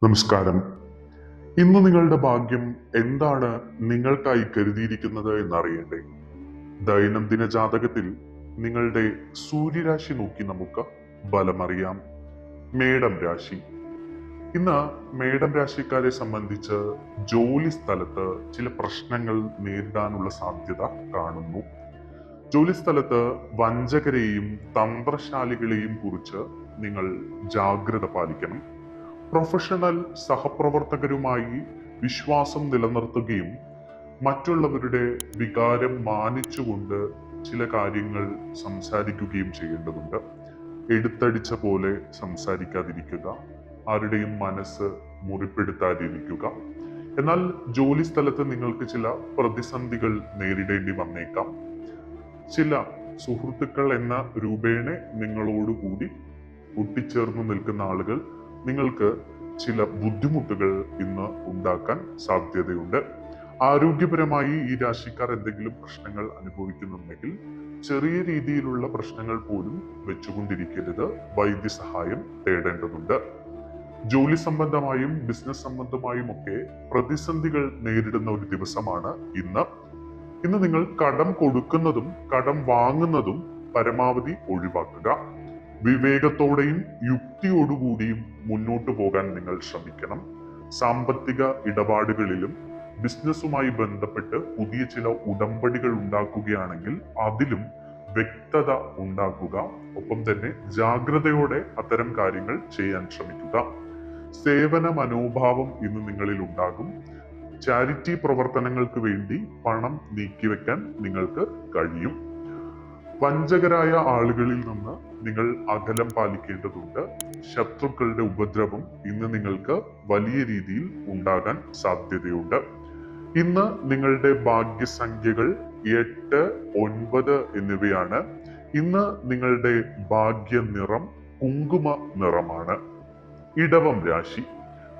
നമസ്കാരം. ഇന്ന് നിങ്ങളുടെ ഭാഗ്യം എന്താണ് നിങ്ങൾക്കായി കരുതിയിരിക്കുന്നത് എന്നറിയണ്ടേ? ദൈനംദിന ജാതകത്തിൽ നിങ്ങളുടെ സൂര്യരാശി നോക്കി നമുക്ക് ബലമറിയാം. മേടം രാശി. ഇന്ന് മേടം രാശിക്കാരെ സംബന്ധിച്ച് ജോലി സ്ഥലത്ത് ചില പ്രശ്നങ്ങൾ നേരിടാനുള്ള സാധ്യത കാണുന്നു. ജോലി സ്ഥലത്ത് വഞ്ചകരെയും തന്ത്രശാലികളെയും കുറിച്ച് നിങ്ങൾ ജാഗ്രത പാലിക്കണം. പ്രൊഫഷണൽ സഹപ്രവർത്തകരുമായി വിശ്വാസം നിലനിർത്തുകയും മറ്റുള്ളവരുടെ വികാരം മാനിച്ചുകൊണ്ട് ചില കാര്യങ്ങൾ സംസാരിക്കുകയും ചെയ്യേണ്ടതുണ്ട്. എടുത്തടിച്ച പോലെ സംസാരിക്കാതിരിക്കുക, ആരുടെയും മനസ്സ് മുറിപ്പെടുത്താതിരിക്കുക. എന്നാൽ ജോലി സ്ഥലത്ത് നിങ്ങൾക്ക് ചില പ്രതിസന്ധികൾ നേരിടേണ്ടി വന്നേക്കാം. ചില സുഹൃത്തുക്കൾ എന്ന രൂപേണ നിങ്ങളോടുകൂടി ഒട്ടിച്ചേർന്നു നിൽക്കുന്ന ആളുകൾ നിങ്ങൾക്ക് ചില ബുദ്ധിമുട്ടുകൾ ഇന്ന് ഉണ്ടാക്കാൻ സാധ്യതയുണ്ട്. ആരോഗ്യപരമായി ഈ രാശിക്കാർ എന്തെങ്കിലും പ്രശ്നങ്ങൾ അനുഭവിക്കുന്നുണ്ടെങ്കിൽ ചെറിയ രീതിയിലുള്ള പ്രശ്നങ്ങൾ പോലും വെച്ചുകൊണ്ടിരിക്കരുത്, വൈദ്യസഹായം തേടേണ്ടതുണ്ട്. ജോലി സംബന്ധമായും ബിസിനസ് സംബന്ധമായും ഒക്കെ പ്രതിസന്ധികൾ നേരിടുന്ന ഒരു ദിവസമാണ് ഇന്ന്. ഇന്ന് നിങ്ങൾ കടം കൊടുക്കുന്നതും കടം വാങ്ങുന്നതും പരമാവധി ഒഴിവാക്കുക. വിവേകത്തോടെയും യുക്തിയോടുകൂടിയും മുന്നോട്ട് പോകാൻ നിങ്ങൾ ശ്രമിക്കണം. സാമ്പത്തിക ഇടപാടുകളിലും ബിസിനസ്സുമായി ബന്ധപ്പെട്ട് പുതിയ ചില ഉടമ്പടികൾ ഉണ്ടാക്കുകയാണെങ്കിൽ അതിലും വ്യക്തത ഉണ്ടാക്കുക. ഒപ്പം തന്നെ ജാഗ്രതയോടെ അത്തരം കാര്യങ്ങൾ ചെയ്യാൻ ശ്രമിക്കുക. സേവന മനോഭാവം ഇന്ന് നിങ്ങളിൽ ഉണ്ടാകും. ചാരിറ്റി പ്രവർത്തനങ്ങൾക്ക് വേണ്ടി പണം നീക്കിവെക്കാൻ നിങ്ങൾക്ക് കഴിയും. വഞ്ചകരായ ആളുകളിൽ നിന്ന് നിങ്ങൾ അകലം പാലിക്കേണ്ടതുണ്ട്. ശത്രുക്കളുടെ ഉപദ്രവം ഇന്ന് നിങ്ങൾക്ക് വലിയ രീതിയിൽ ഉണ്ടാകാൻ സാധ്യതയുണ്ട്. ഇന്ന് നിങ്ങളുടെ ഭാഗ്യസംഖ്യകൾ 8, 9 എന്നിവയാണ്. ഇന്ന് നിങ്ങളുടെ ഭാഗ്യ നിറം കുങ്കുമ നിറമാണ്. ഇടവം രാശി.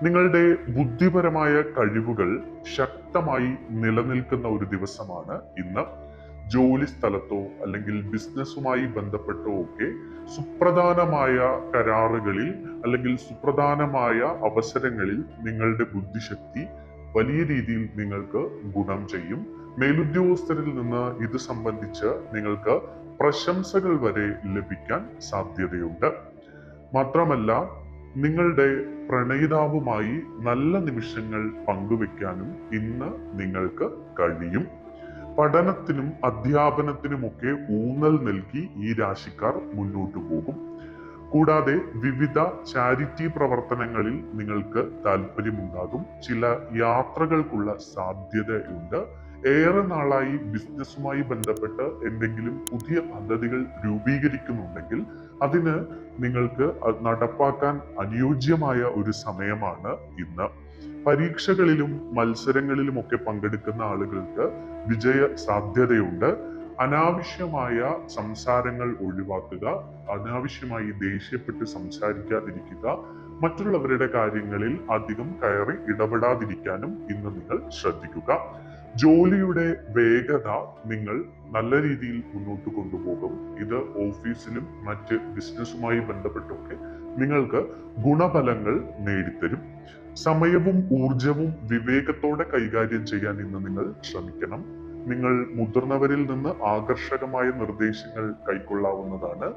നിങ്ങളുടെ ബുദ്ധിപരമായ കഴിവുകൾ ശക്തമായി നിലനിൽക്കുന്ന ഒരു ദിവസമാണ് ഇന്ന്. ജോലി സ്ഥലത്തോ അല്ലെങ്കിൽ ബിസിനസ്സുമായി ബന്ധപ്പെട്ടോ ഒക്കെ സുപ്രധാനമായ കരാറുകളിൽ അല്ലെങ്കിൽ സുപ്രധാനമായ അവസരങ്ങളിൽ നിങ്ങളുടെ ബുദ്ധിശക്തി വലിയ രീതിയിൽ നിങ്ങൾക്ക് ഗുണം ചെയ്യും. മേലുദ്യോഗസ്ഥരിൽ നിന്ന് ഇത് സംബന്ധിച്ച് നിങ്ങൾക്ക് പ്രശംസകൾ വരെ ലഭിക്കാൻ സാധ്യതയുണ്ട്. മാത്രമല്ല, നിങ്ങളുടെ പ്രണയിതാവുമായി നല്ല നിമിഷങ്ങൾ പങ്കുവെക്കാനും ഇന്ന് നിങ്ങൾക്ക് കഴിയും. പഠനത്തിനും അധ്യാപനത്തിനുമൊക്കെ ഊന്നൽ നൽകി ഈ രാശിക്കാർ മുന്നോട്ടു പോകും. കൂടാതെ വിവിധ ചാരിറ്റി പ്രവർത്തനങ്ങളിൽ നിങ്ങൾക്ക് താല്പര്യമുണ്ടാകും. ചില യാത്രകൾക്കുള്ള സാധ്യതയുണ്ട്. ഏറെ നാളായി ബിസിനസ്സുമായി ബന്ധപ്പെട്ട് എന്തെങ്കിലും പുതിയ പദ്ധതികൾ രൂപീകരിക്കുന്നുണ്ടെങ്കിൽ അതിന് നിങ്ങൾക്ക് നടപ്പാക്കാൻ അനുയോജ്യമായ ഒരു സമയമാണ് ഇന്ന്. പരീക്ഷകളിലും മത്സരങ്ങളിലുമൊക്കെ പങ്കെടുക്കുന്ന ആളുകൾക്ക് വിജയ സാധ്യതയുണ്ട്. അനാവശ്യമായ സംസാരങ്ങൾ ഒഴിവാക്കുക. അനാവശ്യമായി ദേഷ്യപ്പെട്ട് സംസാരിക്കാതിരിക്കുക. മറ്റുള്ളവരുടെ കാര്യങ്ങളിൽ അധികം കയറി ഇടപെടാതിരിക്കാനും ഇന്ന് നിങ്ങൾ ശ്രദ്ധിക്കുക. ജോലിയുടെ വേഗത നിങ്ങൾ നല്ല രീതിയിൽ മുന്നോട്ട് കൊണ്ടുപോകും. ഇത് ഓഫീസിലും മറ്റ് ബിസിനസ്സുമായി ബന്ധപ്പെട്ടൊക്കെ നിങ്ങൾക്ക് ഗുണഫലങ്ങൾ നേടിത്തരും. സമയവും ഊർജവും വിവേകത്തോടെ കൈകാര്യം ചെയ്യാൻ ഇന്ന് നിങ്ങൾ ശ്രമിക്കണം. നിങ്ങൾ മുതിർന്നവരിൽ നിന്ന് ആകർഷകമായ നിർദ്ദേശങ്ങൾ കൈക്കൊള്ളാവുന്നതാണ്.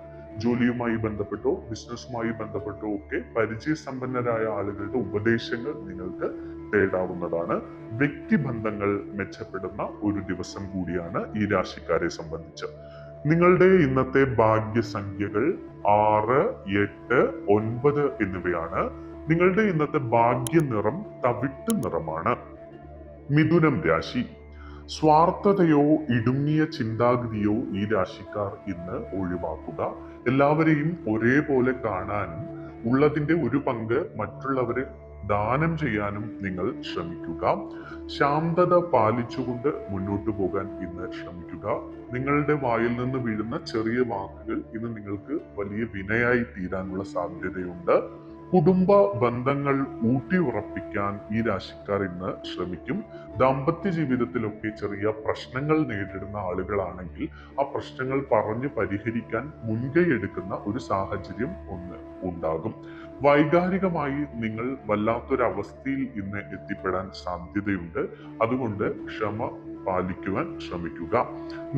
ജോലിയുമായി ബന്ധപ്പെട്ടോ ബിസിനസ്സുമായി ബന്ധപ്പെട്ടോ ഒക്കെ പരിചയസമ്പന്നരായ ആളുകളുടെ ഉപദേശങ്ങൾ നിങ്ങൾക്ക് തേടാവുന്നതാണ്. വ്യക്തിബന്ധങ്ങൾ മെച്ചപ്പെടുന്ന ഒരു ദിവസം കൂടിയാണ് ഈ രാശിക്കാരെ സംബന്ധിച്ച്. നിങ്ങളുടെ ഇന്നത്തെ ഭാഗ്യസംഖ്യകൾ 6, 8, 9 എന്നിവയാണ്. നിങ്ങളുടെ ഇന്നത്തെ ഭാഗ്യ നിറം തവിട്ട് നിറമാണ്. മിഥുനം രാശി. സ്വാർത്ഥതയോ ഇടുങ്ങിയ ചിന്താഗതിയോ ഈ രാശിക്കാർ ഇന്ന് ഒഴിവാക്കുക. എല്ലാവരെയും ഒരേപോലെ കാണാനും ഉള്ളതിന്റെ ഒരു പങ്ക് മറ്റുള്ളവരെ ദാനം ചെയ്യാനും നിങ്ങൾ ശ്രമിക്കുക. ശാന്തത പാലിച്ചുകൊണ്ട് മുന്നോട്ട് പോകാൻ ഇന്ന് ശ്രമിക്കുക. നിങ്ങളുടെ വായിൽ നിന്ന് വീഴുന്ന ചെറിയ വാക്കുകൾ ഇന്ന് നിങ്ങൾക്ക് വലിയ വിനയായി തീരാനുള്ള സാധ്യതയുണ്ട്. കുടുംബ ബന്ധങ്ങൾ ഊട്ടിയുറപ്പിക്കാൻ ഈ രാശിക്കാർ ഇന്ന് ശ്രമിക്കും. ദാമ്പത്യ ജീവിതത്തിലൊക്കെ ചെറിയ പ്രശ്നങ്ങൾ നേരിടുന്ന ആളുകളാണെങ്കിൽ ആ പ്രശ്നങ്ങൾ പറഞ്ഞ് പരിഹരിക്കാൻ മുൻകൈ എടുക്കുന്ന ഒരു സാഹചര്യം ഉണ്ടാകും. വൈകാരികമായി നിങ്ങൾ വല്ലാത്തൊരവസ്ഥയിൽ ഇന്ന് എത്തിപ്പെടാൻ സാധ്യതയുണ്ട്. അതുകൊണ്ട് ക്ഷമ പാലിക്കുവാൻ ശ്രമിക്കുക.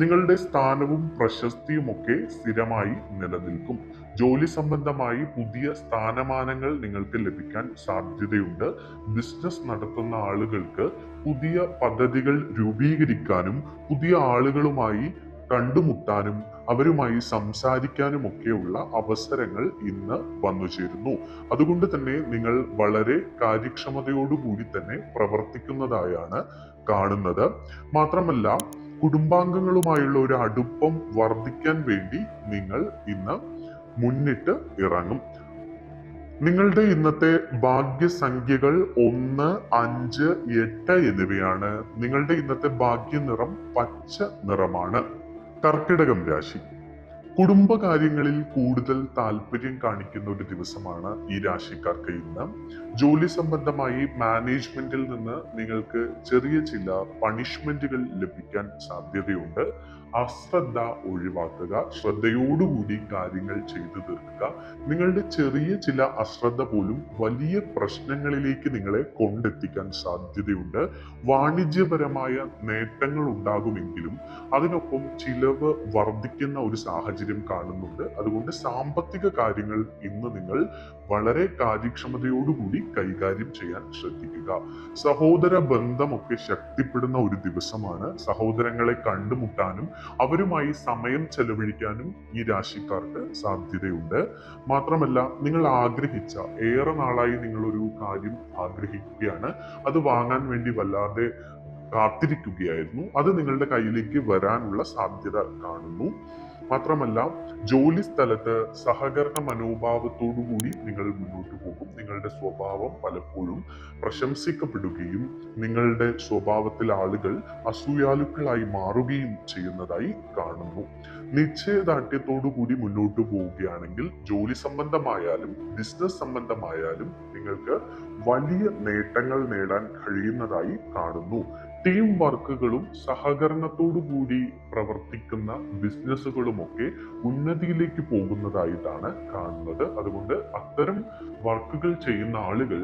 നിങ്ങളുടെ സ്ഥാനവും പ്രശസ്തിയും ഒക്കെ സ്ഥിരമായി നിലനിൽക്കും. ജോലി സംബന്ധമായി പുതിയ സ്ഥാനമാനങ്ങൾ നിങ്ങൾക്ക് ലഭിക്കാൻ സാധ്യതയുണ്ട്. ബിസിനസ് നടത്തുന്ന ആളുകൾക്ക് പുതിയ പദ്ധതികൾ രൂപീകരിക്കാനും പുതിയ ആളുകളുമായി കണ്ടുമുട്ടാനും അവരുമായി സംസാരിക്കാനും ഒക്കെയുള്ള അവസരങ്ങൾ ഇന്ന് വന്നു ചേരുന്നു. അതുകൊണ്ട് തന്നെ നിങ്ങൾ വളരെ കാര്യക്ഷമതയോടുകൂടി തന്നെ പ്രവർത്തിക്കുന്നതായാണ് കാണുന്നത്. മാത്രമല്ല, കുടുംബാംഗങ്ങളുമായുള്ള ഒരു അടുപ്പം വർദ്ധിക്കാൻ വേണ്ടി നിങ്ങൾ ഇന്ന് മുന്നിട്ട് ഇറങ്ങും. നിങ്ങളുടെ ഇന്നത്തെ ഭാഗ്യസംഖ്യകൾ 1, 5, 8 എന്നിവയാണ്. നിങ്ങളുടെ ഇന്നത്തെ ഭാഗ്യ നിറം പച്ച നിറമാണ്. കർക്കിടകം രാശി. കുടുംബകാര്യങ്ങളിൽ കൂടുതൽ താല്പര്യം കാണിക്കുന്ന ഒരു ദിവസമാണ് ഈ രാശിക്കാർക്ക് ഇന്ന്. ജോലി സംബന്ധമായി മാനേജ്മെന്റിൽ നിന്ന് നിങ്ങൾക്ക് ചെറിയ ചില പണിഷ്മെന്റുകൾ ലഭിക്കാൻ സാധ്യതയുണ്ട്. അശ്രദ്ധ ഒഴിവാക്കുക. ശ്രദ്ധയോടുകൂടി കാര്യങ്ങൾ ചെയ്തു തീർക്കുക. നിങ്ങളുടെ ചെറിയ ചില അശ്രദ്ധ പോലും വലിയ പ്രശ്നങ്ങളിലേക്ക് നിങ്ങളെ കൊണ്ടെത്തിക്കാൻ സാധ്യതയുണ്ട്. വാണിജ്യപരമായ നേട്ടങ്ങൾ ഉണ്ടാകുമെങ്കിലും അതിനൊപ്പം ചിലവ് വർദ്ധിക്കുന്ന ഒരു സാഹചര്യം കാണുന്നുണ്ട്. അതുകൊണ്ട് സാമ്പത്തിക കാര്യങ്ങൾ ഇന്ന് നിങ്ങൾ വളരെ കാര്യക്ഷമതയോടുകൂടി കൈകാര്യം ചെയ്യാൻ ശ്രദ്ധിക്കുക. സഹോദര ബന്ധമൊക്കെ ശക്തിപ്പെടുന്ന ഒരു ദിവസമാണ്. സഹോദരങ്ങളെ കണ്ടുമുട്ടാനും അവരുമായി സമയം ചെലവഴിക്കാനും ഈ രാശിക്കാർക്ക് സാധ്യതയുണ്ട്. മാത്രമല്ല, നിങ്ങൾ ആഗ്രഹിച്ച, ഏറെ നാളായി നിങ്ങൾ ഒരു കാര്യം ആഗ്രഹിക്കുകയാണ്, അത് വാങ്ങാൻ വേണ്ടി വല്ലാതെ കാത്തിരിക്കുകയായിരുന്നു. അത് നിങ്ങളുടെ കയ്യിലേക്ക് വരാനുള്ള സാധ്യത കാണുന്നു. മാത്രമല്ല, ജോലി സ്ഥലത്ത് സഹകരണ മനോഭാവത്തോടുകൂടി നിങ്ങൾ മുന്നോട്ട് പോകും. നിങ്ങളുടെ സ്വഭാവം പലപ്പോഴും പ്രശംസിക്കപ്പെടുകയും നിങ്ങളുടെ സ്വഭാവത്തിൽ ആളുകൾ അസൂയാലുക്കളായി മാറുകയും ചെയ്യുന്നതായി കാണുന്നു. നിശ്ചയദാർഢ്യത്തോടുകൂടി മുന്നോട്ട് പോവുകയാണെങ്കിൽ ജോലി സംബന്ധമായാലും ബിസിനസ് സംബന്ധമായാലും നിങ്ങൾക്ക് വലിയ നേട്ടങ്ങൾ നേടാൻ കഴിയുന്നതായി കാണുന്നു. ടീം വർക്കുകളും സഹകരണത്തോടുകൂടി പ്രവർത്തിക്കുന്ന ബിസിനസ്സുകളുമൊക്കെ ഉന്നതിയിലേക്ക് പോകുന്നതായിട്ടാണ് കാണുന്നത്. അതുകൊണ്ട് അത്തരം വർക്കുകൾ ചെയ്യുന്ന ആളുകൾ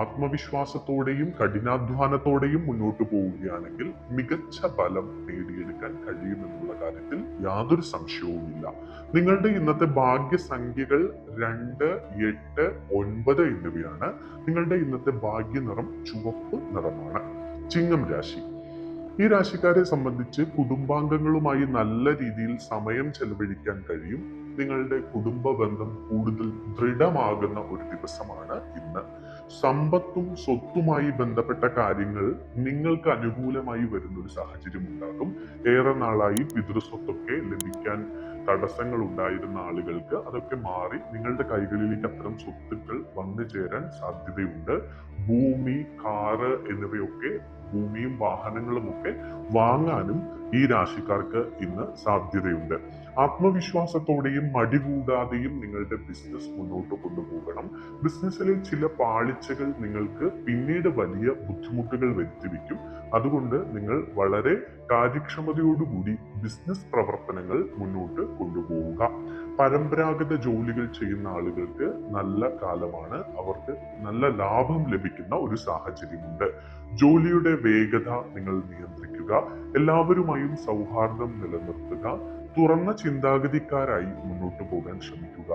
ആത്മവിശ്വാസത്തോടെയും കഠിനാധ്വാനത്തോടെയും മുന്നോട്ട് പോവുകയാണെങ്കിൽ മികച്ച ഫലം നേടിയെടുക്കാൻ കഴിയുമെന്നുള്ള കാര്യത്തിൽ യാതൊരു സംശയവുമില്ല. നിങ്ങളുടെ ഇന്നത്തെ ഭാഗ്യസംഖ്യകൾ 2, 8, 9 എന്നിവയാണ്. നിങ്ങളുടെ ഇന്നത്തെ ഭാഗ്യ നിറം ചുവപ്പ് നിറമാണ്. ചിങ്ങം രാശി. ഈ രാശിക്കാരെ സംബന്ധിച്ച് കുടുംബാംഗങ്ങളുമായി നല്ല രീതിയിൽ സമയം ചെലവഴിക്കാൻ കഴിയും. നിങ്ങളുടെ കുടുംബ ബന്ധം കൂടുതൽ ദൃഢമാകുന്ന ഒരു ദിവസമാണ് ഇന്ന്. സമ്പത്തും സ്വത്തുമായി ബന്ധപ്പെട്ട കാര്യങ്ങൾ നിങ്ങൾക്ക് അനുകൂലമായി വരുന്ന ഒരു സാഹചര്യം ഉണ്ടാകും. ഏറെ നാളായി പിതൃസ്വത്തൊക്കെ ലഭിക്കാൻ തടസ്സങ്ങൾ ഉണ്ടായിരുന്ന ആളുകൾക്ക് അതൊക്കെ മാറി നിങ്ങളുടെ കൈകളിലേക്ക് അത്തരം സ്വത്തുക്കൾ വന്നു ചേരാൻ സാധ്യതയുണ്ട്. ഭൂമി, കാറ് എന്നിവയൊക്കെ, ഭൂമിയും വാഹനങ്ങളും ഒക്കെ വാങ്ങാനും ഈ രാശിക്കാർക്ക് ഇന്ന് സാധ്യതയുണ്ട്. ആത്മവിശ്വാസത്തോടെയും മടി കൂടാതെയും നിങ്ങളുടെ ബിസിനസ് മുന്നോട്ട് കൊണ്ടുപോകണം. ബിസിനസ്സിലെ ചില പാളിച്ചകൾ നിങ്ങൾക്ക് പിന്നീട് വലിയ ബുദ്ധിമുട്ടുകൾ വരുത്തിവെക്കും. അതുകൊണ്ട് നിങ്ങൾ വളരെ കാര്യക്ഷമതയോടുകൂടി ബിസിനസ് പ്രവർത്തനങ്ങൾ മുന്നോട്ട് കൊണ്ടുപോവുക. പരമ്പരാഗത ജോലികൾ ചെയ്യുന്ന ആളുകൾക്ക് നല്ല കാലമാണ്. അവർക്ക് നല്ല ലാഭം ലഭിക്കുന്ന ഒരു സാഹചര്യമുണ്ട്. ജോലിയുടെ വേഗത നിങ്ങൾ നിയന്ത്രിക്കുക. എല്ലാവരുമായും സൗഹാർദ്ദം നിലനിർത്തുക. തുറന്ന ചിന്താഗതിക്കാരായി മുന്നോട്ട് പോകാൻ ശ്രമിക്കുക.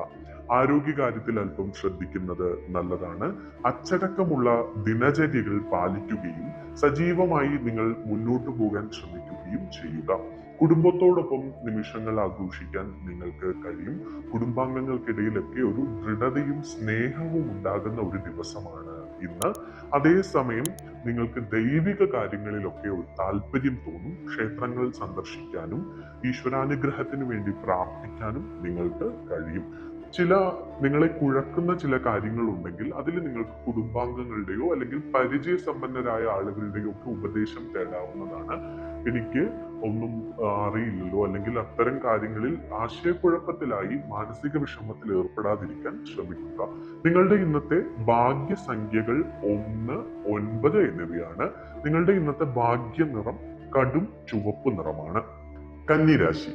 ആരോഗ്യകാര്യത്തിൽ അല്പം ശ്രദ്ധിക്കുന്നത് നല്ലതാണ്. അച്ചടക്കമുള്ള ദിനചര്യകൾ പാലിക്കുകയും സജീവമായി നിങ്ങൾ മുന്നോട്ട് പോകാൻ ശ്രമിക്കുകയും ചെയ്യുക. കുടുംബത്തോടൊപ്പം നിമിഷങ്ങൾ ആഘോഷിക്കാൻ നിങ്ങൾക്ക് കഴിയും. കുടുംബാംഗങ്ങൾക്കിടയിലൊക്കെ ഒരു ദൃഢതയും സ്നേഹവും ഉണ്ടാകുന്ന ഒരു ദിവസമാണ് ഇന്ന്. അതേസമയം നിങ്ങൾക്ക് ദൈവിക കാര്യങ്ങളിലൊക്കെ ഒരു താല്പര്യം തോന്നും. ക്ഷേത്രങ്ങൾ സന്ദർശിക്കാനും ഈശ്വരാനുഗ്രഹത്തിന് വേണ്ടി പ്രാർത്ഥിക്കാനും നിങ്ങൾക്ക് കഴിയും. ചില നിങ്ങളെ കുഴക്കുന്ന ചില കാര്യങ്ങൾ ഉണ്ടെങ്കിൽ അതിൽ നിങ്ങൾക്ക് കുടുംബാംഗങ്ങളുടെയോ അല്ലെങ്കിൽ പരിചയസമ്പന്നരായ ആളുകളുടെയോ ഒക്കെ ഉപദേശം തേടാവുന്നതാണ്. എനിക്ക് ഒന്നും അറിയില്ലല്ലോ, അല്ലെങ്കിൽ അത്തരം കാര്യങ്ങളിൽ ആശയക്കുഴപ്പത്തിലായി മാനസിക വിഷമത്തിൽ ഏർപ്പെടാതിരിക്കാൻ ശ്രമിക്കുക. നിങ്ങളുടെ ഇന്നത്തെ ഭാഗ്യസംഖ്യകൾ 1, 9 എന്നിവയാണ്. നിങ്ങളുടെ ഇന്നത്തെ ഭാഗ്യ നിറം കടും ചുവപ്പ് നിറമാണ്. കന്നിരാശി.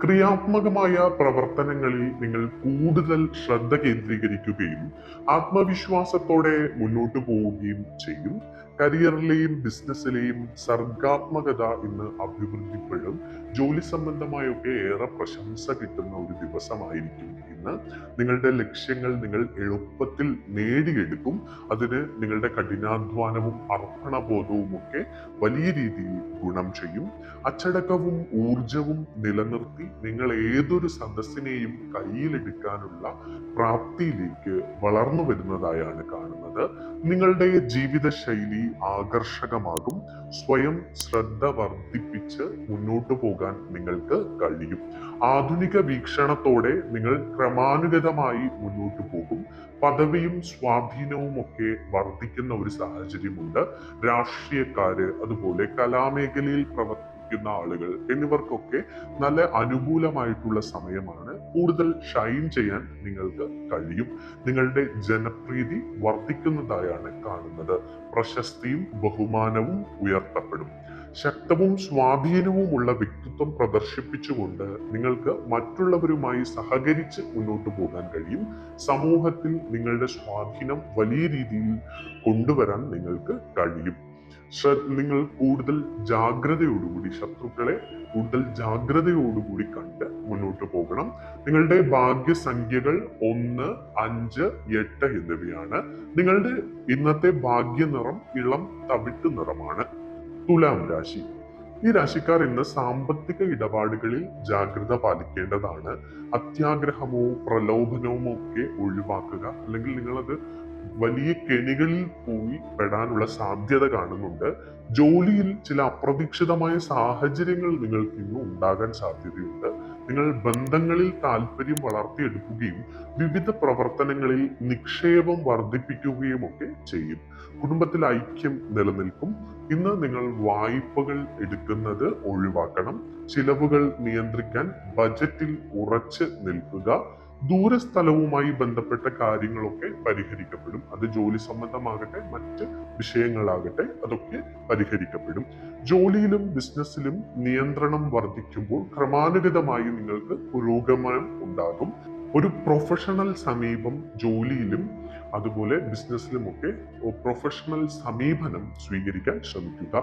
ക്രിയാത്മകമായ പ്രവർത്തനങ്ങളിൽ നിങ്ങൾ കൂടുതൽ ശ്രദ്ധ കേന്ദ്രീകരിക്കുകയും ആത്മവിശ്വാസത്തോടെ മുന്നോട്ട് പോവുകയും ചെയ്യും. കരിയറിലെയും ബിസിനസ്സിലെയും സർഗാത്മകത ഇന്ന് അഭിവൃദ്ധിപ്പെടും. ജോലി സംബന്ധമായൊക്കെ ഏറെ പ്രശംസ കിട്ടുന്ന ഒരു ദിവസമായിരിക്കും ഇന്ന്. നിങ്ങളുടെ ലക്ഷ്യങ്ങൾ നിങ്ങൾ എളുപ്പത്തിൽ നേടിയെടുക്കും. അതിന് നിങ്ങളുടെ കഠിനാധ്വാനവും അർപ്പണബോധവും ഒക്കെ വലിയ രീതിയിൽ ഗുണം ചെയ്യും. അച്ചടക്കവും ഊർജവും നിലനിർത്തി നിങ്ങൾ ഏതൊരു സദസ്സിനെയും കയ്യിലെടുക്കാനുള്ള പ്രാപ്തിയിലേക്ക് വളർന്നു വരുന്നതായാണ് കാണുന്നത്. നിങ്ങളുടെ ജീവിതശൈലി ആകർഷകമാകും. സ്വയം ശ്രദ്ധ വർദ്ധിപ്പിച്ച് മുന്നോട്ട് പോകാൻ നിങ്ങൾക്ക് കഴിയും. ആധുനിക വീക്ഷണത്തോടെ നിങ്ങൾ ക്രമാനുഗതമായി മുന്നോട്ട് പോകും. പദവിയും സ്വാധീനവും ഒക്കെ വർദ്ധിക്കുന്ന ഒരു സാഹചര്യമുണ്ട്. രാഷ്ട്രീയക്കാര്, അതുപോലെ കലാമേഖലയിൽ പ്രവർത്തിക്കുന്ന ആളുകൾ എന്നിവർക്കൊക്കെ നല്ല അനുകൂലമായിട്ടുള്ള സമയമാണ്. കൂടുതൽ ഷൈൻ ചെയ്യാൻ നിങ്ങൾക്ക് കഴിയും. നിങ്ങളുടെ ജനപ്രീതി വർദ്ധിക്കുന്നതായാണ് കാണുന്നത്. പ്രശസ്തിയും ബഹുമാനവും ഉയർത്തപ്പെടും. ശക്തവും സ്വാധീനവുമുള്ള വ്യക്തിത്വം പ്രദർശിപ്പിച്ചുകൊണ്ട് നിങ്ങൾക്ക് മറ്റുള്ളവരുമായി സഹകരിച്ച് മുന്നോട്ട് പോകാൻ കഴിയും. സമൂഹത്തിൽ നിങ്ങളുടെ സ്വാധീനം വലിയ രീതിയിൽ കൊണ്ടുവരാൻ നിങ്ങൾക്ക് കഴിയും. നിങ്ങൾ കൂടുതൽ ജാഗ്രതയോടുകൂടി ശത്രുക്കളെ കൂടുതൽ ജാഗ്രതയോടുകൂടി കണ്ട് മുന്നോട്ട് പോകണം. നിങ്ങളുടെ ഭാഗ്യസംഖ്യകൾ 1, 5, 8 എന്നിവയാണ്. നിങ്ങളുടെ ഇന്നത്തെ ഭാഗ്യനിറം ഇളം തവിട്ട് നിറമാണ്. തുലാം രാശി. ഈ രാശിക്കാർ ഇന്ന് സാമ്പത്തിക ഇടപാടുകളിൽ ജാഗ്രത പാലിക്കേണ്ടതാണ്. അത്യാഗ്രഹമോ പ്രലോഭനമോ ഒക്കെ ഒഴിവാക്കുക. അല്ലെങ്കിൽ നിങ്ങളത് വലിയ കെണികളിൽ പോയി പെടാനുള്ള സാധ്യത കാണുന്നുണ്ട്. ജോലിയിൽ ചില അപ്രതീക്ഷിതമായ സാഹചര്യങ്ങൾ നിങ്ങൾക്ക് ഇന്ന് ഉണ്ടാകാൻ സാധ്യതയുണ്ട്. നിങ്ങൾ ബന്ധങ്ങളിൽ താല്പര്യം വളർത്തിയെടുക്കുകയും വിവിധ പ്രവർത്തനങ്ങളിൽ നിക്ഷേപം വർദ്ധിപ്പിക്കുകയും ഒക്കെ ചെയ്യും. കുടുംബത്തിൽ ഐക്യം നിലനിൽക്കും. ഇന്ന് നിങ്ങൾ വായ്പകൾ എടുക്കുന്നത് ഒഴിവാക്കണം. ചിലവുകൾ നിയന്ത്രിക്കാൻ ബജറ്റിൽ ഉറച്ചു നിൽക്കുക. ദൂരസ്ഥലവുമായി ബന്ധപ്പെട്ട കാര്യങ്ങളൊക്കെ പരിഹരിക്കപ്പെടും. അത് ജോലി സംബന്ധമാകട്ടെ മറ്റ് വിഷയങ്ങളാകട്ടെ അതൊക്കെ പരിഹരിക്കപ്പെടും. ജോലിയിലും ബിസിനസ്സിലും നിയന്ത്രണം വർദ്ധിക്കുമ്പോൾ ക്രമാനുഗതമായി നിങ്ങൾക്ക് പുരോഗമനം ഉണ്ടാകും. ഒരു പ്രൊഫഷണൽ സമീപം ജോലിയിലും അതുപോലെ ബിസിനസ്സിലുമൊക്കെ പ്രൊഫഷണൽ സമീപനം സ്വീകരിക്കാൻ ശ്രമിക്കുക.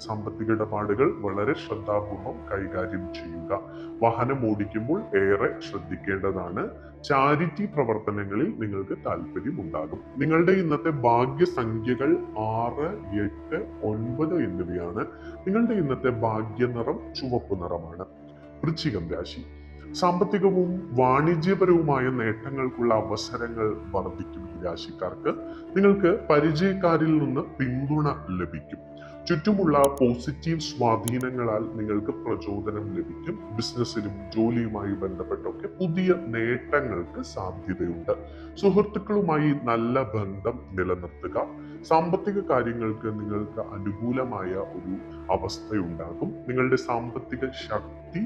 സാമ്പത്തിക ഇടപാടുകൾ വളരെ ശ്രദ്ധാപൂർവം കൈകാര്യം ചെയ്യുക. വാഹനം ഓടിക്കുമ്പോൾ ഏറെ ശ്രദ്ധിക്കേണ്ടതാണ്. ചാരിറ്റി പ്രവർത്തനങ്ങളിൽ നിങ്ങൾക്ക് താല്പര്യം ഉണ്ടാകും. നിങ്ങളുടെ ഇന്നത്തെ ഭാഗ്യസംഖ്യകൾ 6, 8, 9 എന്നിവയാണ്. നിങ്ങളുടെ ഇന്നത്തെ ഭാഗ്യനിറം ചുവപ്പ് നിറമാണ്. വൃശ്ചികം രാശി. സാമ്പത്തികവും വാണിജ്യപരവുമായ നേട്ടങ്ങൾക്കുള്ള അവസരങ്ങൾ വർദ്ധിക്കും. ഈ രാശിക്കാർക്ക് നിങ്ങൾക്ക് പരിചയക്കാരിൽ നിന്ന് പിന്തുണ ലഭിക്കും. ചുറ്റുമുള്ള പോസിറ്റീവ് സ്വാധീനങ്ങളാൽ നിങ്ങൾക്ക് പ്രചോദനം ലഭിക്കും. ബിസിനസ്സിലും ജോലിയുമായി ബന്ധപ്പെട്ടൊക്കെ പുതിയ നേട്ടങ്ങൾക്ക് സാധ്യതയുണ്ട്. സുഹൃത്തുക്കളുമായി നല്ല ബന്ധം നിലനിർത്തുക. സാമ്പത്തിക കാര്യങ്ങൾക്ക് നിങ്ങൾക്ക് അനുകൂലമായ ഒരു അവസ്ഥയുണ്ടാകും. നിങ്ങളുടെ സാമ്പത്തിക ശക്തി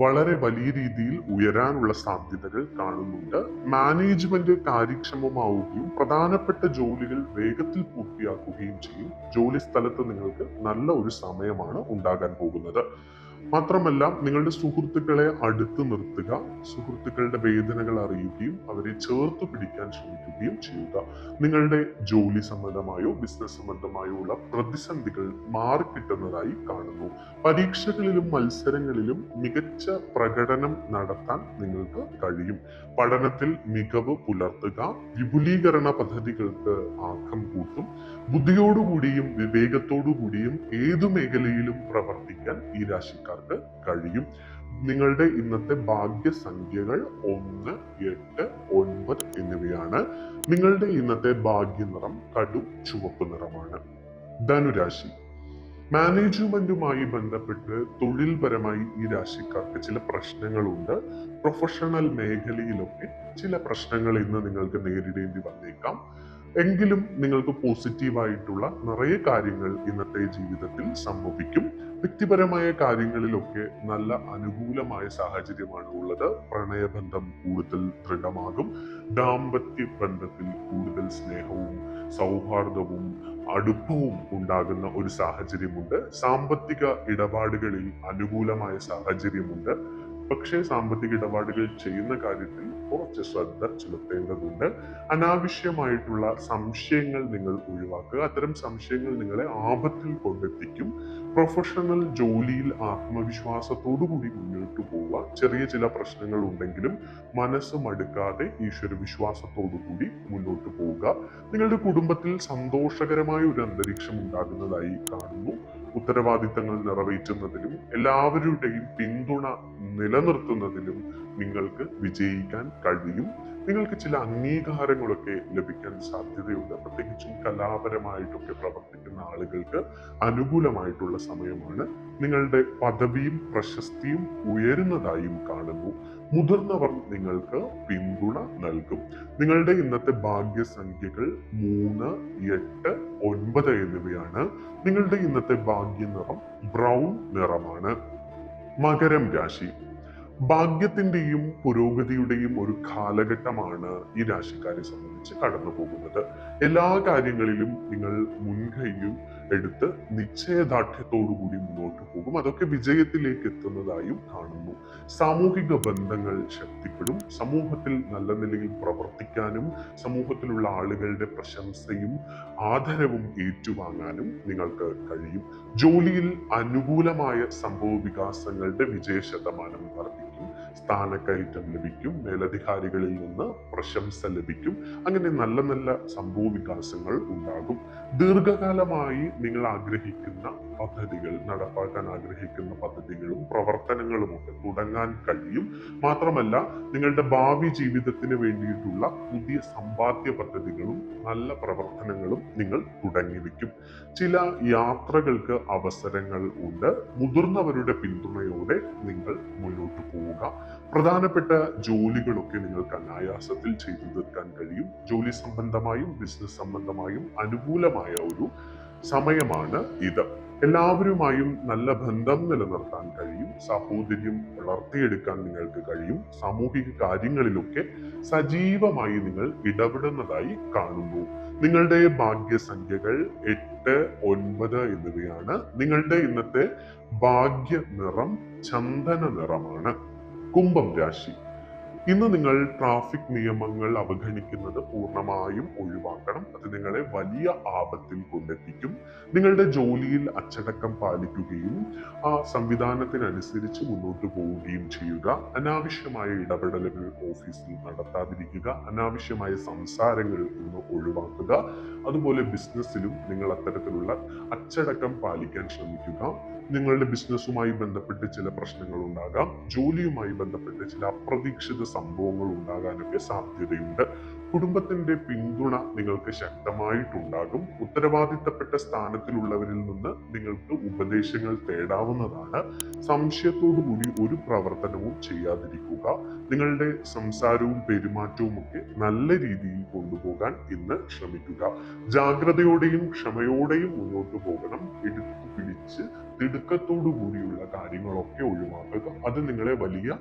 വളരെ വലിയ രീതിയിൽ ഉയരാനുള്ള സാധ്യതകൾ കാണുന്നുണ്ട്. മാനേജ്മെന്റ് കാര്യക്ഷമമാവുകയും പ്രധാനപ്പെട്ട ജോലികൾ വേഗത്തിൽ പൂർത്തിയാക്കുകയും ചെയ്യും. ജോലി സ്ഥലത്ത് നിങ്ങൾക്ക് നല്ല ഒരു സമയമാണ് ഉണ്ടാകാൻ പോകുന്നത്. മാത്രമല്ല നിങ്ങളുടെ സുഹൃത്തുക്കളെ അടുത്ത് നിർത്തുക. സുഹൃത്തുക്കളുടെ വേദനകൾ അറിയുകയും അവരെ ചേർത്ത് പിടിക്കാൻ ശ്രമിക്കുകയും ചെയ്യുക. നിങ്ങളുടെ ജോലി സംബന്ധമായോ ബിസിനസ് സംബന്ധമായോ ഉള്ള പ്രതിസന്ധികൾ മാറിക്കിട്ടുന്നതായി കാണുന്നു. പരീക്ഷകളിലും മത്സരങ്ങളിലും മികച്ച പ്രകടനം നടത്താൻ നിങ്ങൾക്ക് കഴിയും. പഠനത്തിൽ മികവ് പുലർത്തുക. വിപുലീകരണ പദ്ധതികൾക്ക് ആക്കം കൂട്ടും. ബുദ്ധിയോടുകൂടിയും വിവേകത്തോടുകൂടിയും ഏതു മേഖലയിലും പ്രവർത്തിക്കാൻ ഈ രാശിക്കാർക്ക് കഴിയും. നിങ്ങളുടെ ഇന്നത്തെ ഭാഗ്യസംഖ്യകൾ 1, 8, 9 എന്നിവയാണ്. നിങ്ങളുടെ ഇന്നത്തെ ഭാഗ്യനിറം കടും ചുവപ്പ് നിറമാണ്. ധനുരാശി. മാനേജ്മെന്റുമായി ബന്ധപ്പെട്ട് തൊഴിൽപരമായി ഈ രാശിക്കാർക്ക് ചില പ്രശ്നങ്ങളുണ്ട്. പ്രൊഫഷണൽ മേഖലയിലൊക്കെ ചില പ്രശ്നങ്ങൾ ഇന്ന് നിങ്ങൾക്ക് നേരിടേണ്ടി വന്നേക്കാം. എങ്കിലും നിങ്ങൾക്ക് പോസിറ്റീവായിട്ടുള്ള നിറയെ കാര്യങ്ങൾ ഇന്നത്തെ ജീവിതത്തിൽ സംഭവിക്കും. വ്യക്തിപരമായ കാര്യങ്ങളിലൊക്കെ നല്ല അനുകൂലമായ സാഹചര്യമാണ് ഉള്ളത്. പ്രണയബന്ധം കൂടുതൽ ദൃഢമാകും. ദാമ്പത്യ ബന്ധത്തിൽ കൂടുതൽ സ്നേഹവും സൗഹാർദ്ദവും അടുപ്പവും ഉണ്ടാകുന്ന ഒരു സാഹചര്യമുണ്ട്. സാമ്പത്തിക ഇടപാടുകളിൽ അനുകൂലമായ സാഹചര്യമുണ്ട്. പക്ഷേ സാമ്പത്തിക ഇടപാടുകൾ ചെയ്യുന്ന കാര്യത്തിൽ കുറച്ച് ശ്രദ്ധ ചെലുത്തേണ്ടതുണ്ട്. അനാവശ്യമായിട്ടുള്ള സംശയങ്ങൾ നിങ്ങൾ ഒഴിവാക്കുക. അത്തരം സംശയങ്ങൾ നിങ്ങളെ ആപത്തിൽ കൊണ്ടെത്തിക്കും. പ്രൊഫഷണൽ ജോലിയിൽ ആത്മവിശ്വാസത്തോടു കൂടി മുന്നോട്ട് പോവുക. ചെറിയ ചില പ്രശ്നങ്ങൾ ഉണ്ടെങ്കിലും മനസ്സ് മടുക്കാതെ ഈശ്വര വിശ്വാസത്തോടു കൂടി മുന്നോട്ട് പോവുക. നിങ്ങളുടെ കുടുംബത്തിൽ സന്തോഷകരമായ ഒരു അന്തരീക്ഷം ഉണ്ടാകുന്നതായി കാണുന്നു. ഉത്തരവാദിത്തങ്ങൾ നിറവേറ്റുന്നതിലും എല്ലാവരുടെയും പിന്തുണ നിലനിർത്തുന്നതിലും നിങ്ങൾക്ക് വിജയിക്കാൻ കഴിയും. നിങ്ങൾക്ക് ചില അംഗീകാരങ്ങളൊക്കെ ലഭിക്കാൻ സാധ്യതയുണ്ട്. പ്രത്യേകിച്ചും കലാപരമായിട്ടൊക്കെ പ്രവർത്തിക്കുന്ന ആളുകൾക്ക് അനുകൂലമായിട്ടുള്ള സമയമാണ്. നിങ്ങളുടെ പദവിയും പ്രശസ്തിയും ഉയരുന്നതായും കാണുന്നു. മുതിർന്നവർ നിങ്ങൾക്ക് പിന്തുണ നൽകും. നിങ്ങളുടെ ഇന്നത്തെ ഭാഗ്യസംഖ്യകൾ 3, 8, 9 എന്നിവയാണ്. നിങ്ങളുടെ ഇന്നത്തെ ഭാഗ്യനിറം ബ്രൗൺ നിറമാണ്. മകരം രാശി. ഭാഗ്യത്തിന്റെയും പുരോഗതിയുടെയും ഒരു കാലഘട്ടമാണ് ഈ രാശിക്കാരെ സംബന്ധിച്ച് കടന്നു പോകുന്നത്. എല്ലാ കാര്യങ്ങളിലും നിങ്ങൾ മുൻകൈയും എടുത്ത് നിശ്ചയദാർഢ്യത്തോടുകൂടി മുന്നോട്ട് പോകും. അതൊക്കെ വിജയത്തിലേക്ക് എത്തുന്നതായും കാണുന്നു. സാമൂഹിക ബന്ധങ്ങൾ ശക്തിപ്പെടും. സമൂഹത്തിൽ നല്ല നിലയിൽ പ്രവർത്തിക്കാനും സമൂഹത്തിലുള്ള ആളുകളുടെ പ്രശംസയും ആദരവും ഏറ്റുവാങ്ങാനും നിങ്ങൾക്ക് കഴിയും. ജോലിയിൽ അനുകൂലമായ സംഭവ വികാസങ്ങളുടെ വിജയ ശതമാനം വർദ്ധിക്കും. സ്ഥാനക്കയറ്റം ലഭിക്കും. മേലധികാരികളിൽ നിന്ന് പ്രശംസ ലഭിക്കും. അങ്ങനെ നല്ല നല്ല സംഭവ വികാസങ്ങൾ ഉണ്ടാകും. ദീർഘകാലമായി നിങ്ങൾ ആഗ്രഹിക്കുന്ന പദ്ധതികൾ, നടപ്പാക്കാൻ ആഗ്രഹിക്കുന്ന പദ്ധതികളും പ്രവർത്തനങ്ങളും ഒക്കെ തുടങ്ങാൻ കഴിയും. മാത്രമല്ല നിങ്ങളുടെ ഭാവി ജീവിതത്തിന് വേണ്ടിയിട്ടുള്ള പുതിയ സമ്പാദ്യ പദ്ധതികളും നല്ല പ്രവർത്തനങ്ങളും നിങ്ങൾ തുടങ്ങി വെക്കും. ചില യാത്രകൾക്ക് അവസരങ്ങൾ ഉണ്ട്. മുതിർന്നവരുടെ പിന്തുണയോടെ നിങ്ങൾ മുന്നോട്ട് പോവുക. പ്രധാനപ്പെട്ട ജോലികളൊക്കെ നിങ്ങൾക്ക് അനായാസത്തിൽ ചെയ്തു തീർക്കാൻ കഴിയും. ജോലി സംബന്ധമായും ബിസിനസ് സംബന്ധമായും അനുകൂലമായ ഒരു സമയമാണ് ഇത്. എല്ലാവരുമായും നല്ല ബന്ധം നിലനിർത്താൻ കഴിയും. സാഹോദര്യം വളർത്തിയെടുക്കാൻ നിങ്ങൾക്ക് കഴിയും. സാമൂഹിക കാര്യങ്ങളിലൊക്കെ സജീവമായി നിങ്ങൾ ഇടപെടുന്നതായി കാണുന്നു. നിങ്ങളുടെ ഭാഗ്യസംഖ്യകൾ 8, 9 എന്നിവയാണ്. നിങ്ങളുടെ ഇന്നത്തെ ഭാഗ്യ നിറം ചന്ദന നിറമാണ്. കുംഭം രാശി. ഇന്ന് നിങ്ങൾ ട്രാഫിക് നിയമങ്ങൾ അവഗണിക്കുന്നത് പൂർണ്ണമായും ഒഴിവാക്കണം. അത് നിങ്ങളെ വലിയ ആപത്തിൽ കൊണ്ടെത്തിക്കും. നിങ്ങളുടെ ജോലിയിൽ അച്ചടക്കം പാലിക്കുകയും ആ സംവിധാനത്തിനനുസരിച്ച് മുന്നോട്ട് പോവുകയും ചെയ്യുക. അനാവശ്യമായ ഇടപെടലുകൾ ഓഫീസിൽ നടത്താതിരിക്കുക. അനാവശ്യമായ സംസാരങ്ങൾ ഇന്ന് ഒഴിവാക്കുക. അതുപോലെ ബിസിനസ്സിലും നിങ്ങൾ അത്തരത്തിലുള്ള അച്ചടക്കം പാലിക്കാൻ ശ്രമിക്കുക. നിങ്ങളുടെ ബിസിനസ്സുമായി ബന്ധപ്പെട്ട് ചില പ്രശ്നങ്ങൾ ഉണ്ടാകാം. ജോലിയുമായി ബന്ധപ്പെട്ട് ചില അപ്രതീക്ഷിത സംഭവങ്ങൾ ഉണ്ടാകാനൊക്കെ സാധ്യതയുണ്ട്. കുടുംബത്തിന്റെ പിന്തുണ നിങ്ങൾക്ക് ശക്തമായിട്ടുണ്ടാകും. ഉത്തരവാദിത്തപ്പെട്ട സ്ഥാനത്തിലുള്ളവരിൽ നിന്ന് നിങ്ങൾക്ക് ഉപദേശങ്ങൾ തേടാവുന്നതാണ്. സംശയത്തോടു കൂടി ഒരു പ്രവർത്തനവും ചെയ്യാതിരിക്കുക. നിങ്ങളുടെ സംസാരവും പെരുമാറ്റവും ഒക്കെ നല്ല രീതിയിൽ കൊണ്ടുപോകാൻ ഇന്ന് ശ്രമിക്കുക. ജാഗ്രതയോടെയും ക്ഷമയോടെയും മുന്നോട്ട് പോകണം. എടുത്തു പിടിച്ച് തിടുക്കത്തോടു കൂടിയുള്ള കാര്യങ്ങളൊക്കെ ഒഴിവാക്കുക. അത് നിങ്ങളെ വലിയ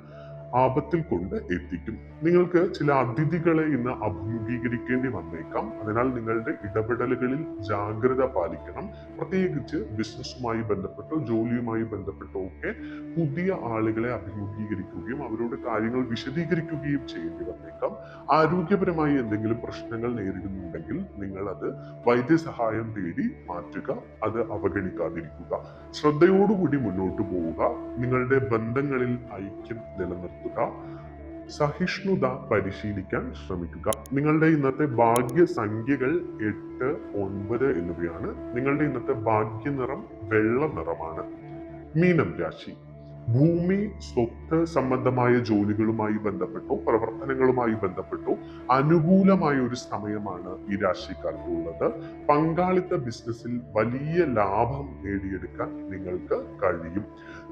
ആപത്തിൽ കൊണ്ട് എത്തിക്കും. നിങ്ങൾക്ക് ചില അതിഥികളെ ഇന്ന് അഭിമുഖീകരിക്കേണ്ടി വന്നേക്കാം. അതിനാൽ നിങ്ങളുടെ ഇടപെടലുകളിൽ ജാഗ്രത പാലിക്കണം. പ്രത്യേകിച്ച് ബിസിനസ്സുമായി ബന്ധപ്പെട്ടോ ജോലിയുമായി ബന്ധപ്പെട്ടോ ഒക്കെ പുതിയ ആളുകളെ അഭിമുഖീകരിക്കുകയും അവരോട് കാര്യങ്ങൾ വിശദീകരിക്കുകയും ചെയ്യേണ്ടി വന്നേക്കാം. ആരോഗ്യപരമായി എന്തെങ്കിലും പ്രശ്നങ്ങൾ നേരിടുന്നുണ്ടെങ്കിൽ നിങ്ങൾ അത് വൈദ്യസഹായം തേടി മാറ്റുക. അത് അവഗണിക്കാതിരിക്കുക. ശ്രദ്ധയോടുകൂടി മുന്നോട്ട് പോവുക. നിങ്ങളുടെ ബന്ധങ്ങളിൽ ഐക്യം നിലനിർത്തുക. സഹിഷ്ണുത പരിശീലിക്കാൻ ശ്രമിക്കുക. നിങ്ങളുടെ ഇന്നത്തെ ഭാഗ്യസംഖ്യകൾ 8, 9 എന്നിവയാണ്. നിങ്ങളുടെ ഇന്നത്തെ ഭാഗ്യനിറം വെള്ള നിറമാണ്. മീനം രാശി. ഭൂമി, സ്വത്ത് സംബന്ധമായ ജോലികളുമായി ബന്ധപ്പെട്ടോ പ്രവർത്തനങ്ങളുമായി ബന്ധപ്പെട്ടോ അനുകൂലമായ ഒരു സമയമാണ് ഈ രാശിക്കാർക്കുള്ളത്. പങ്കാളിത്ത ബിസിനസ്സിൽ വലിയ ലാഭം നേടിയെടുക്കാൻ നിങ്ങൾക്ക് കഴിയും.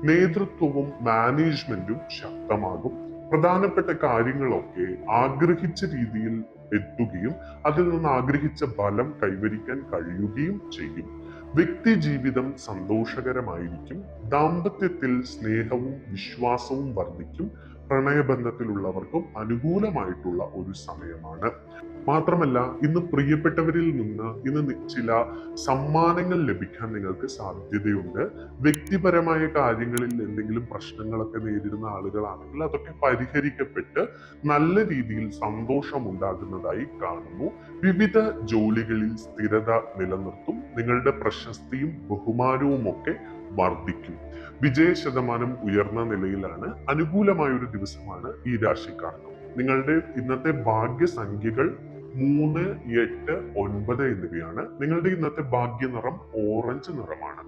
നേതൃത്വവും മാനേജ്മെന്റും ശക്തമാകും. പ്രധാനപ്പെട്ട കാര്യങ്ങളൊക്കെ ആഗ്രഹിച്ച രീതിയിൽ എത്തുകയും അതിൽ നിന്ന് ആഗ്രഹിച്ച ഫലം കൈവരിക്കാൻ കഴിയുകയും ചെയ്യും. വ്യക്തി ജീവിതം സന്തോഷകരമായിരിക്കും. ദാമ്പത്യത്തിൽ സ്നേഹവും വിശ്വാസവും വർദ്ധിക്കും. പ്രണയബന്ധത്തിലുള്ളവർക്കും അനുകൂലമായിട്ടുള്ള ഒരു സമയമാണ്. മാത്രമല്ല ഇന്ന് പ്രിയപ്പെട്ടവരിൽ നിന്ന് ചില സമ്മാനങ്ങൾ ലഭിക്കാൻ നിങ്ങൾക്ക് സാധ്യതയുണ്ട്. വ്യക്തിപരമായ കാര്യങ്ങളിൽ എന്തെങ്കിലും പ്രശ്നങ്ങളൊക്കെ നേരിടുന്ന ആളുകളാണെങ്കിൽ അതൊക്കെ പരിഹരിക്കപ്പെട്ട് നല്ല രീതിയിൽ സന്തോഷം ഉണ്ടാകുന്നതായി കാണുന്നു. വിവിധ ജോലികളിൽ സ്ഥിരത നിലനിർത്തും. നിങ്ങളുടെ പ്രശസ്തിയും ബഹുമാനവും ഒക്കെ വർദ്ധിക്കും. വിജയ ശതമാനം ഉയർന്ന നിലയിലാണ്. അനുകൂലമായ ഒരു ദിവസമാണ് ഈ രാശിക്കാർക്ക്. നിങ്ങളുടെ ഇന്നത്തെ ഭാഗ്യസംഖ്യകൾ 3, 8, 9 എന്നിവയാണ്. നിങ്ങളുടെ ഇന്നത്തെ ഭാഗ്യനിറം ഓറഞ്ച് നിറമാണ്.